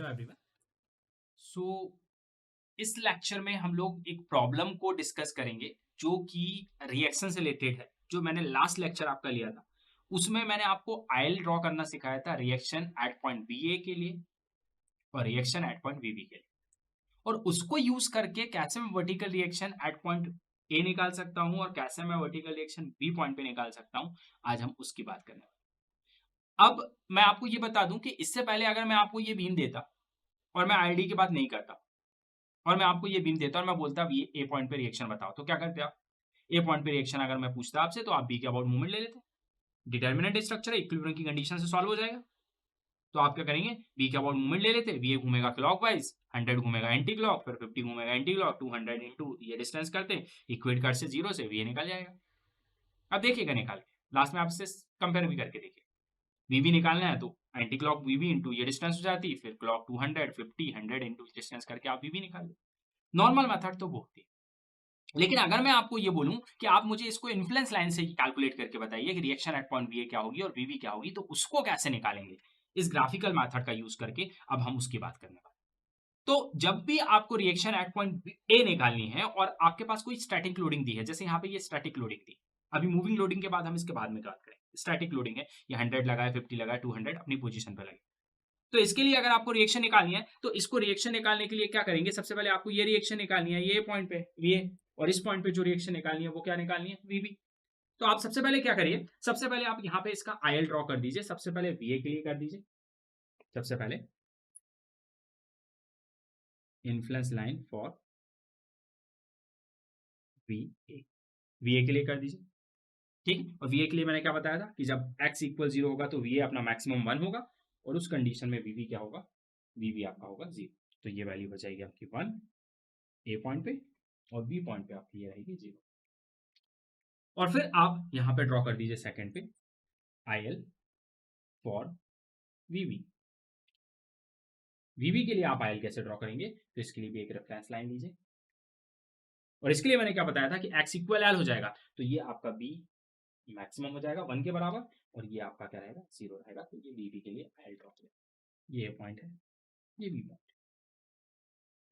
Hello everyone. सो इस lecture में हम लोग एक प्रॉब्लम को डिस्कस करेंगे जो कि रिएक्शन से रिलेटेड है। जो मैंने लास्ट लेक्चर आपका लिया था उसमें मैंने आपको आयल ड्रॉ करना सिखाया था reaction at point B A के लिए और reaction at point B B के लिए, और उसको यूज करके कैसे मैं vertical reaction at point A निकाल सकता हूं और कैसे मैं वर्टिकल रिएक्शन बी पॉइंट पे निकाल सकता हूं। आज हम उसकी बात करने वाले हैं। अब मैं आपको ये बता दूं कि इससे पहले अगर मैं आपको ये बीम देता और मैं आईडी की बात नहीं करता और मैं आपको ये बीम देता और मैं बोलता अब ये ए पॉइंट पे रिएक्शन बताओ, तो क्या करते आप? ए पॉइंट पे रिएक्शन अगर मैं पूछता आपसे तो आप बी के अबाउट मूवमेंट ले लेते। डिटर्मिनेंट स्ट्रक्चर है, इक्विलिब्रियम की कंडीशन से सॉल्व हो जाएगा। तो आप क्या करेंगे? बी के अबाउट मूवमेंट ले लेते, बी घूमेगा क्लॉकवाइज, 100 घूमेगा एंटी क्लॉक, फिर 50 घूमेगा एंटी क्लॉक, 200 इंटू ये डिस्टेंस करते, इक्वेट कर से जीरो से वी निकल जाएगा। अब देखिएगा निकाल के, लास्ट में आपसे कंपेयर भी करके देखिए। वी निकालना है तो एंटी क्लॉक वी इंटू ये डिस्टेंस हो जाती, फिर क्लॉक 200, 50, 100 इंटू डिस्टेंस करके आप वी निकाल लो। नॉर्मल मेथड तो वो होती है। लेकिन अगर मैं आपको ये बोलूं कि आप मुझे इसको इन्फ्लुएंस लाइन से कैलकुलेट करके बताइए कि रिएक्शन एट पॉइंट बी क्या होगी और बीवी क्या होगी, तो उसको कैसे निकालेंगे इस ग्राफिकल मेथड का यूज करके, अब हम उसकी बात करने वाले। तो जब भी आपको रिएक्शन एट पॉइंट ए निकालनी है और आपके पास कोई स्टैटिक लोडिंग दी है, जैसे यहाँ पे ये स्टैटिक लोडिंग थी, अभी मूविंग लोडिंग के बाद हम इसके बाद में बात करें। स्टैटिक लोडिंग है, ये 100 लगा है, 50 लगा है, 200 अपनी पोजीशन पे लगे। तो इसके लिए अगर आपको रिएक्शन निकालनी है तो इसको रिएक्शन निकालने के लिए क्या करेंगे? सबसे पहले आपको ये रिएक्शन निकालनी है ये पॉइंट पे वी ए, और इस पॉइंट पे जो रिएक्शन निकालनी है वो क्या निकालनी है? वीबी। तो आप सबसे पहले क्या करिए? सबसे पहले आप यहाँ पे इसका आईएल ड्रॉ कर दीजिए। सबसे पहले वीए के लिए कर दीजिए। सबसे पहले इन्फ्लुएंस लाइन फॉर वीए, वीए के लिए कर दीजिए। ठीक, और वीए के लिए मैंने क्या बताया था कि जब x इक्वल 0 होगा तो वीए अपना मैक्सिमम 1 होगा, और उस कंडीशन में वीवी क्या होगा? वीवी आपका होगा 0। तो ये वैल्यू बचाएगी आपकी 1 ए पॉइंट पे, और बी पॉइंट पे आपकी ये रहेगी 0। और फिर आप यहां पे ड्रॉ कर दीजिए सेकंड पे आई एल फॉर वीवी। वीवी के लिए आप आई एल कैसे ड्रॉ करेंगे? तो इसके लिए भी एक रेफरेंस लाइन लीजिए, और इसके लिए मैंने क्या बताया था कि एक्स इक्वल एल हो जाएगा, तो ये आपका बी मैक्सिमम हो जाएगा 1 के बराबर, और ये आपका क्या रहेगा? 0 रहेगा। तो ये वीवी के लिए आई एल ड्रॉ करें। ये पॉइंट है, ये बी पॉइंट।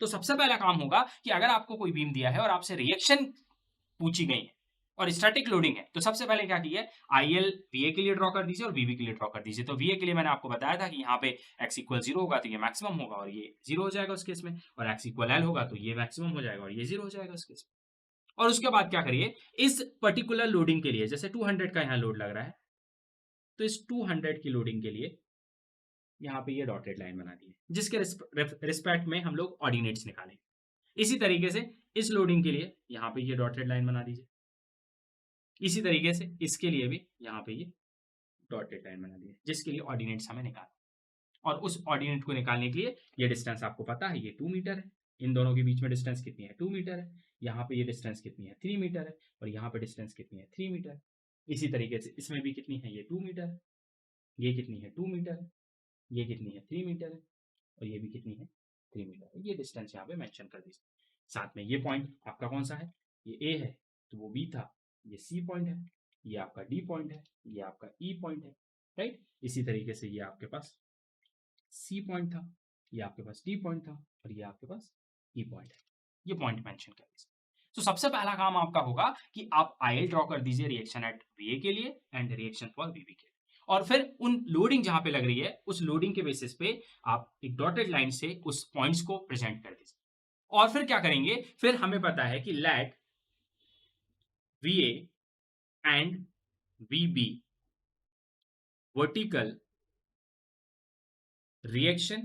तो सबसे पहला काम होगा कि अगर आपको कोई बीम दिया है और आपसे रिएक्शन पूछी गई है और स्टैटिक लोडिंग है, तो सबसे पहले क्या कीजिए? आईएल वीए के लिए ड्रॉ कर दीजिए और वीवी के लिए ड्रॉ कर दीजिए। तो वीए के लिए मैंने आपको बताया था कि यहाँ पे एक्स इक्वल 0 होगा तो ये मैक्सिमम होगा और ये 0 हो जाएगा उस केस में, और एक्स इक्वल एल होगा तो ये मैक्सिमम हो जाएगा और ये 0 हो जाएगा उस केस में। और उसके बाद क्या करिए? इस पर्टिकुलर लोडिंग के लिए, जैसे 200 का यहाँ लोड लग रहा है, तो इस 200 की लोडिंग के लिए यहाँ पे ये डॉटेड लाइन बना दी है, जिसके रिस्पेक्ट में हम लोग ऑर्डिनेट्स निकालेंगे। इसी तरीके से इस लोडिंग के लिए यहाँ पे ये डॉटेड लाइन बना दीजिए। इसी तरीके से इसके लिए भी यहाँ पे ये डॉटेड लाइन बना दी है, जिसके लिए ऑर्डिनेट्स हमें निकालना। और उस ऑर्डिनेट को निकालने के लिए ये डिस्टेंस आपको पता है, ये 2 मीटर है। इन दोनों के बीच में डिस्टेंस कितनी है? 2 मीटर है। यहाँ पे ये डिस्टेंस कितनी है? 3 मीटर है। और यहाँ पे डिस्टेंस कितनी है? 3 मीटर है। इसी तरीके से इसमें भी कितनी है? ये 2 मीटर है। ये कितनी है? 2 मीटर है। ये कितनी है? 3 मीटर है। और ये भी कितनी है? 3 मीटर है। ये डिस्टेंस यहाँ पे मेंशन कर दीजिए। साथ में ये पॉइंट आपका कौन सा है? ये ए है, तो वो बी था। ये सी पॉइंट है, ये आपका डी पॉइंट है, ये आपका ई पॉइंट है, राइट। इसी तरीके से ये आपके पास सी पॉइंट था, ये आपके पास डी पॉइंट था, और ये आपके पास ई पॉइंट है। ये पॉइंट मेंशन कर दीजिए। तो सबसे पहला काम आपका होगा कि आप आईएल ड्रॉ कर दीजिए रिएक्शन एट वीए के लिए एंड रिएक्शन फॉर वीबी के लिए, और फिर उन लोडिंग जहां पे लग रही है उस लोडिंग के बेसिस पे आप एक डॉटेड लाइन से उस पॉइंट्स को प्रेजेंट कर दीजिए। और फिर क्या करेंगे? फिर हमें पता है कि let VA and VB vertical reaction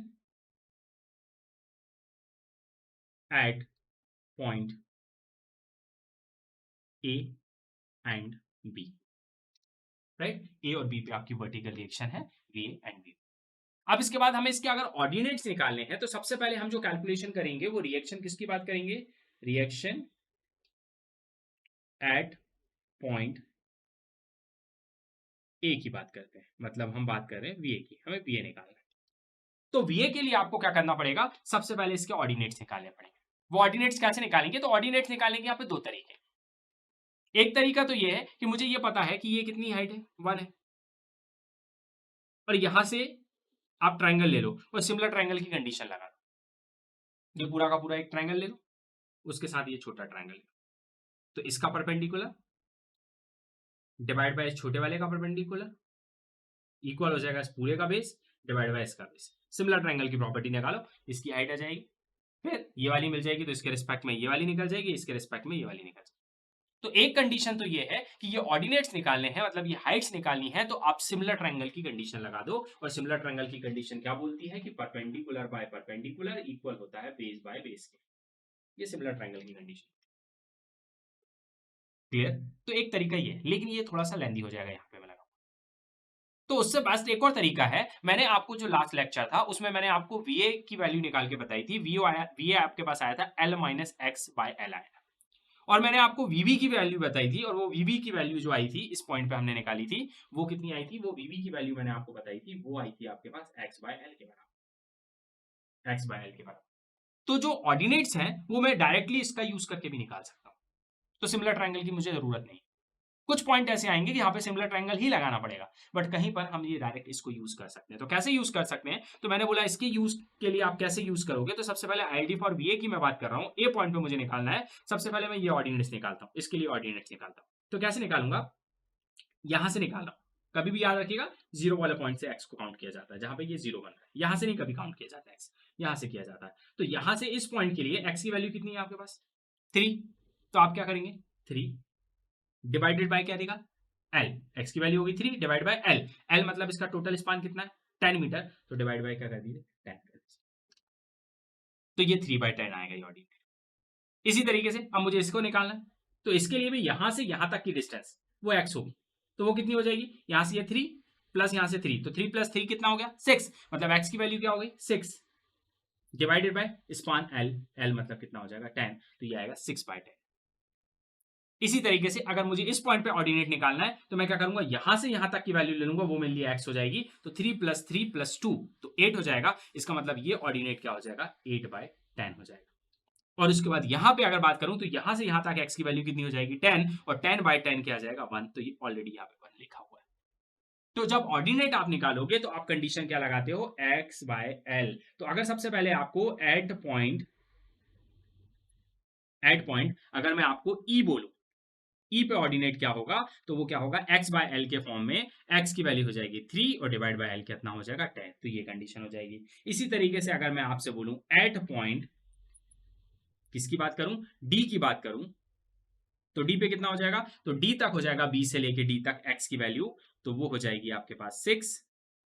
at point A and B, right. A और बी पे आपकी वर्टिकल रिएक्शन है वी एंड बी। अब इसके बाद हमें इसके अगर ऑर्डिनेट्स निकालने हैं तो सबसे पहले हम जो कैलकुलेशन करेंगे वो रिएक्शन किसकी बात करेंगे? रिएक्शन एट पॉइंट ए की बात करते हैं, मतलब हम बात कर रहे हैं वीए की, हमें वीए निकालना है। तो वीए के लिए आपको क्या करना पड़ेगा? सबसे पहले इसके ऑर्डिनेट्स निकालने पड़ेंगे। वो ऑर्डिनेट्स कैसे निकालेंगे? तो ऑर्डिनेट्स निकालने के यहाँ पे दो तरीके। एक तरीका तो ये है कि मुझे ये पता है कि ये कितनी हाइट है? 1 है, और यहां से आप ट्राइंगल ले लो और सिमिलर ट्राइंगल की कंडीशन लगा दो। ये पूरा का पूरा एक ट्राइंगल ले लो, उसके साथ ये छोटा ट्राइंगल ले लो, तो इसका परपेंडिकुलर डिवाइड बाय इस छोटे वाले का परपेंडिकुलर इक्वल हो जाएगा इस पूरे का बेस डिवाइड बाय इसका बेस। सिमिलर ट्राइंगल की प्रॉपर्टी निकालो, इसकी हाइट आ जाएगी, फिर ये वाली मिल जाएगी तो इसके रिस्पेक्ट में ये वाली निकल जाएगी, इसके रिस्पेक्ट में ये वाली निकल जाएगी। तो एक कंडीशन तो ये है कि ये ऑर्डिनेट्स निकालने हैं, मतलब ये हाइट्स निकालनी है, तो आप सिमिलर ट्रायंगल की कंडीशन लगा दो। और सिमिलर ट्रायंगल की कंडीशन क्या बोलती है कि परपेंडिकुलर बाय परपेंडिकुलर इक्वल होता है बेस बाय बेस के। ये सिमिलर ट्रायंगल की कंडीशन। क्लियर? तो एक तरीका ये है, लेकिन ये थोड़ा सा लेंदी हो जाएगा यहाँ पे मैं लगा। तो उससे बेस्ट एक और तरीका है, मैंने आपको जो लास्ट लेक्चर था उसमें मैंने आपको VA की वैल्यू निकाल के बताई थी। VA आपके पास आया था L minus x by L आया, और मैंने आपको VB की वैल्यू बताई थी, और वो VB की वैल्यू जो आई थी इस पॉइंट पे हमने निकाली थी, वो कितनी आई थी? वो VB की वैल्यू मैंने आपको बताई थी, वो आई थी आपके पास x बाय एल के बराबर, x बाय एल के बराबर। तो जो ऑर्डिनेट्स हैं वो मैं डायरेक्टली इसका यूज करके भी निकाल सकता हूँ, तो सिमिलर ट्रायंगल की मुझे जरूरत नहीं। कुछ पॉइंट ऐसे आएंगे कि यहाँ पे सिमिलर ट्रायंगल ही लगाना पड़ेगा, बट कहीं पर हम ये डायरेक्ट इसको यूज कर सकते हैं। तो कैसे यूज कर सकते हैं? तो मैंने बोला इसके यूज के लिए आप कैसे यूज करोगे, तो सबसे पहले आईडी फॉर VA की मैं बात कर रहा हूँ, ए पॉइंट पे मुझे निकालना है। सबसे पहले मैं ये ऑर्डिनेट्स निकालता हूँ, इसके लिए ऑर्डिनेट्स निकालता हूँ। तो कैसे निकालूंगा? यहां से निकाल रहा हूं। कभी भी याद रखिएगा, जीरो वाले पॉइंट से एक्स को काउंट किया जाता है, जहां पे ये जीरो बन रहा है यहां से नहीं कभी काउंट किया जाता है एक्स, यहां से किया जाता है। तो यहां से इस पॉइंट के लिए एक्स की वैल्यू कितनी है आपके पास? 3। तो आप क्या करेंगे? 3 डिवाइडेड बाय क्या देगा? एल। एक्स की वैल्यू होगी 3 डिवाइड बाय एल। एल मतलब इसका टोटल स्पान कितना है? 10 मीटर। तो डिवाइड बाय क्या कर दीजिए? 10 कर दीजिए। तो ये 3/10 आएगा ये ऑर्डिनेट। इसी तरीके से अब मुझे इसको निकालना है, तो इसके लिए भी यहां से यहां तक की डिस्टेंस वो एक्स होगी। तो वो कितनी हो जाएगी? यहां से ये 3 प्लस यहां से 3, तो 3 प्लस 3 कितना हो गया? 6। मतलब एक्स की वैल्यू क्या हो गई? 6 divided by span L. L मतलब कितना हो जाएगा? 10। तो ये आएगा 6/10। इसी तरीके से अगर मुझे इस पॉइंट पे ऑर्डिनेट निकालना है, तो मैं क्या करूंगा? यहां से यहां तक की वैल्यू ले लूंगा, वो मेरे लिए एक्स हो जाएगी। तो 3 प्लस 3 प्लस 2 तो 8 हो जाएगा। इसका मतलब ये ऑर्डिनेट क्या हो जाएगा? 8/10 हो जाएगा। और उसके बाद यहां पे अगर बात करूं तो यहां से यहां तक एक्स की वैल्यू कितनी हो जाएगी? 10। और 10/10 क्या आ जाएगा? 1। तो ये ऑलरेडी यहां पे 1 लिखा हुआ है। तो जब ऑर्डिनेट आप निकालोगे तो आप कंडीशन क्या लगाते हो? X by L. तो अगर सबसे पहले आपको एट पॉइंट अगर मैं आपको ई बोलूं, ई पे ऑर्डिनेट क्या होगा? तो वो क्या होगा? एक्स बाय एल के फॉर्म में एक्स की वैल्यू हो जाएगी 3 और डिवाइड बाय एल कितना हो जाएगा? 10। तो ये कंडीशन हो जाएगी। इसी तरीके से अगर मैं आपसे बोलूं एट पॉइंट, किसकी बात करूं? डी की बात करूं, तो डी पे कितना हो जाएगा? तो डी तक हो जाएगा, बी से लेके डी तक एक्स की वैल्यू, तो वो हो जाएगी आपके पास 6।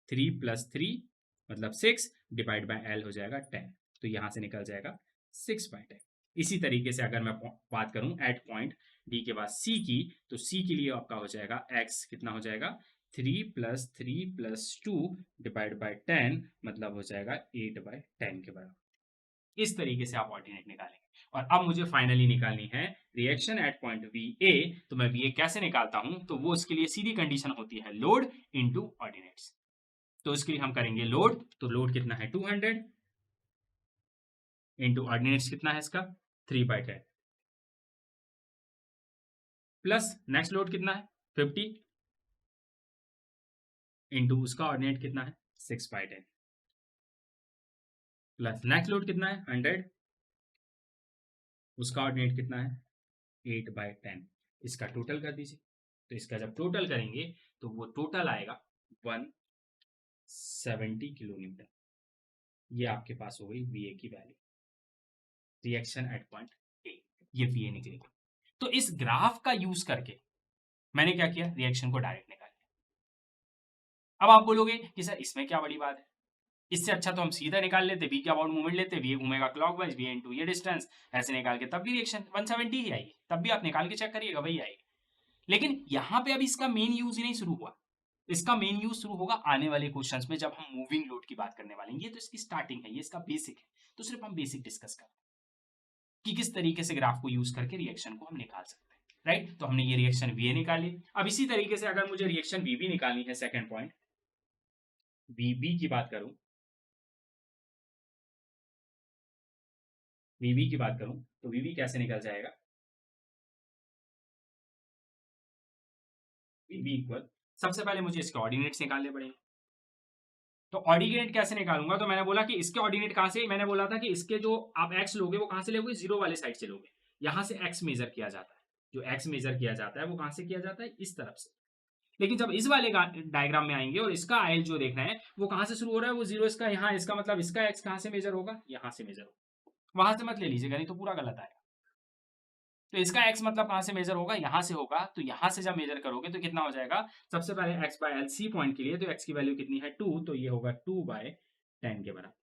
3 प्लस 3 मतलब 6 डिवाइड बाय एल हो जाएगा 10। तो यहां से निकल जाएगा 6/10। इसी तरीके से अगर मैं बात करूं एट पॉइंट डी के बाद सी की, तो सी के लिए आपका हो जाएगा एक्स कितना हो जाएगा? 3 प्लस 3 प्लस 2 डिवाइड बाय 10 मतलब हो जाएगा 8/10 के बराबर। इस तरीके से आप ऑर्डिनेट निकालेंगे। और अब मुझे फाइनली निकालनी है रिएक्शन एट पॉइंट VA। तो मैं VA कैसे निकालता हूं? तो वो उसके लिए सीधी कंडीशन होती है लोड इनटू ऑर्डिनेट्स। तो उसके लिए हम करेंगे लोड, तो लोड कितना है? 200 इनटू ऑर्डिनेट्स कितना है इसका? 3/10 प्लस नेक्स्ट लोड कितना है? 50 इनटू उसका ऑर्डिनेट कितना है? 6/10 प्लस नेक्स्ट लोड कितना है? 100, उसका ऑर्डिनेट कितना है? 8/10। इसका टोटल कर दीजिए। तो इसका जब टोटल करेंगे तो वो टोटल आएगा 170 किलोमीटर। ये आपके पास हो गई VA की वैल्यू, रिएक्शन एट पॉइंट ए। ये VA निकलेगी। तो इस ग्राफ का यूज करके मैंने क्या किया? रिएक्शन को डायरेक्ट निकाल लिया। अब आप बोलोगे कि सर इसमें क्या बड़ी बात है, इससे अच्छा तो हम सीधा निकाल लेते, V के अबाउट मूवमेंट लेते, VA घूमेगा क्लॉकवाइज, VA इनटू ये डिस्टेंस, ऐसे निकाल के तब भी रिएक्शन 170 ही आएगी। तब भी आप निकाल के चेक करिएगा, वही आएगी। लेकिन यहां पे अभी इसका मेन यूज ही नहीं शुरू हुआ। इसका मेन यूज शुरू होगा आने वाले क्वेश्चंस में, जब हम मूविंग लोड की बात करने वाले हैं। ये तो इसकी स्टार्टिंग है, ये इसका बेसिक है। तो सिर्फ हम बेसिक डिस्कस करें कि किस तरीके से ग्राफ को यूज करके रिएक्शन को हम निकाल सकते हैं, राइट? तो हमने ये रिएक्शन VA निकाली। अब इसी तरीके से अगर मुझे रिएक्शन VB निकालनी है, सेकंड पॉइंट VB की बात करूं, VB की बात करूं तो VB कैसे निकल जाएगा? VB इक्वल, सबसे पहले मुझे इसके ऑर्डिनेट्स निकालने पड़ेंगे। तो ऑर्डिनेट कैसे निकालूंगा, तो मैंने बोला कि इसके ऑर्डिनेट कहां से, मैंने बोला था कि इसके जो आप एक्स लोगे वो कहां से लोगे, जीरो वाले साइड से लोगे, यहां से एक्स मेजर किया जाता है, जो एक्स मेजर किया जाता है वो कहां से किया जाता है, इस तरफ से। लेकिन जब इस वाले डायग्राम में आएंगे और इसका आयल जो देखना है वो कहां से शुरू हो रहा है, वो जीरो इसका यहाँ, इसका मतलब इसका एक्स कहां से मेजर होगा, यहां से मेजर होगा, वहां से मत ले लीजिएगा नहीं तो पूरा गलत आएगा। तो इसका x मतलब कहां से मेजर होगा, यहां से होगा, तो यहां से जब मेजर करोगे तो कितना हो जाएगा, सबसे पहले x by L C point के लिए, तो x की वैल्यू कितनी है 2, तो ये होगा 2/10 के बराबर।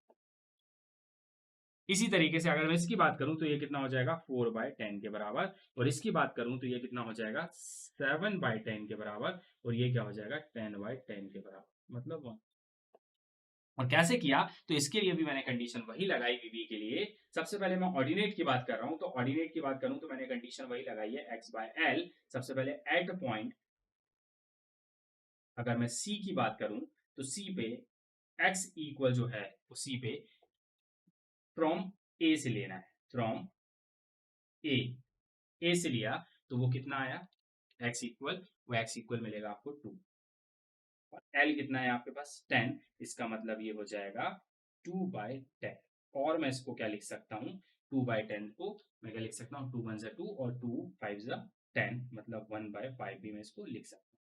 इसी तरीके से अगर मैं इसकी बात करूं तो ये कितना हो जाएगा 4/10 के बराबर, और इसकी बात करूं तो ये कितना हो जाएगा 7/10 के बराबर, और ये क्या हो जाएगा 10/10 के बराबर, मतलब 1। और कैसे किया, तो इसके लिए भी मैंने कंडीशन वही लगाई वीवी के लिए। सबसे पहले मैं ऑर्डिनेट की बात कर रहा हूं, तो ऑर्डिनेट की बात करूं तो मैंने कंडीशन वही लगाई है x बाय एल। सबसे पहले एट पॉइंट, अगर मैं सी की बात करूं तो सी पे x इक्वल जो है वो सी पे फ्रॉम ए से लेना है, फ्रॉम ए से लिया तो वो कितना आया x इक्वल, वो x इक्वल मिलेगा आपको 2, और L कितना है आपके पास 10, इसका मतलब ये हो जाएगा 2/10। और मैं इसको क्या लिख सकता हूँ, 2/10 को मैं क्या लिख सकता हूँ, 2 1 2 और 2 5 10, मतलब 1/5 भी मैं इसको लिख सकता हूँ,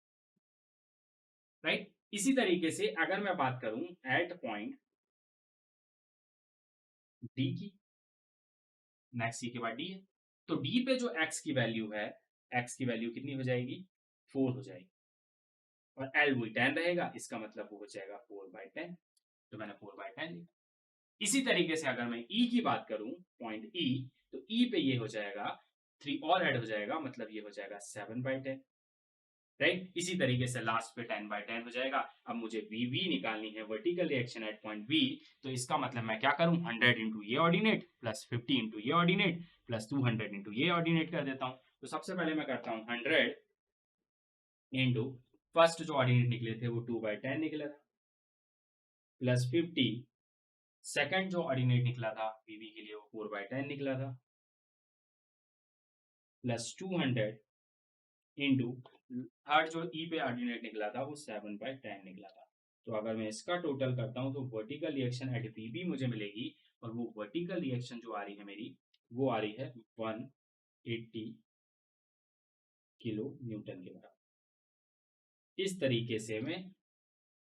राइट। इसी तरीके से अगर मैं बात करूं एट पॉइंट डी की, नेक्स्ट सी के बाद डी है, तो डी पे जो एक्स की वैल्यू है, एक्स की वैल्यू कितनी हो जाएगी 4 हो जाएगी, और एल वही 10 रहेगा, इसका मतलब वो हो जाएगा 4/10, तो मैंने 4/10 लिखा। इसी तरीके से अगर मैं ई की बात करूं, पॉइंट ई, तो ई पे ये हो जाएगा 3 और ऐड हो जाएगा, मतलब ये हो जाएगा 7/10, राइट। इसी तरीके से लास्ट पे 10/10 हो जाएगा। अब मुझे वी वी निकालनी है, vertical reaction at point V, तो इसका मतलब मैं क्या करूं, 100 इंटू ये ऑर्डिनेट प्लस 50 इंटू ये ऑर्डिनेट प्लस 200 इंटू ये ऑर्डिनेट कर देता हूं। तो सबसे पहले मैं करता हूं 100 इंटू, फर्स्ट जो ऑर्डिनेट निकले थे वो 2/10 निकला था, प्लस 50, सेकंड जो ऑर्डिनेट निकला था वीवी के लिए वो 4/10 निकला था, प्लस 200 इंटू थर्ड जो ई पे ऑर्डिनेट निकला था वो 7/10 निकला था। तो अगर मैं इसका टोटल करता हूं तो वर्टिकल रिएक्शन एट वीबी मुझे मिलेगी, और वो वर्टिकल रिएक्शन जो आ रही है मेरी, वो आ रही है 180 किलो न्यूटन के बराबर। इस तरीके से मैं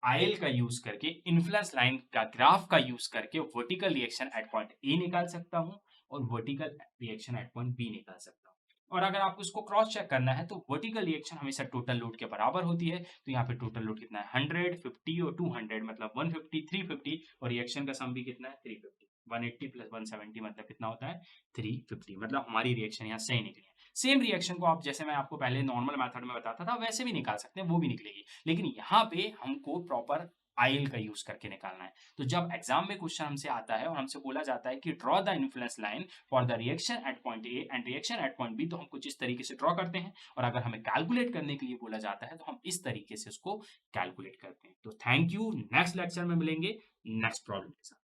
आयल का यूज करके, इन्फ्लुएंस लाइन का ग्राफ का यूज करके vertical reaction at point A निकाल सकता हूं और vertical reaction at point B निकाल सकता हूं। और अगर आपको इसको क्रॉस चेक करना है तो वर्टिकल रिएक्शन हमेशा टोटल लोड के बराबर होती है, तो यहाँ पे टोटल लोड कितना है 100, 50 और 200, मतलब 150, 350, और रिएक्शन का सम भी कितना है 350, 180 प्लस 170 मतलब कितना होता है 350, मतलब हमारी रिएक्शन यहाँ सही निकली है। सेम रिएक्शन को आप, जैसे मैं आपको पहले नॉर्मल मेथड में बताता था, वैसे भी निकाल सकते हैं, वो भी निकलेगी, लेकिन यहाँ पे हमको प्रॉपर आयल का यूज करके निकालना है। तो जब एग्जाम में क्वेश्चन हमसे आता है और हमसे बोला जाता है कि draw the influence line for the reaction at point A and reaction at point B, तो हम कुछ इस तरीके से ड्रॉ करते हैं, और अगर हमें कैलकुलेट करने के लिए बोला जाता है तो हम इस तरीके से उसको कैलकुलेट करते हैं। तो थैंक यू, नेक्स्ट लेक्चर में मिलेंगे नेक्स्ट प्रॉब्लम के साथ।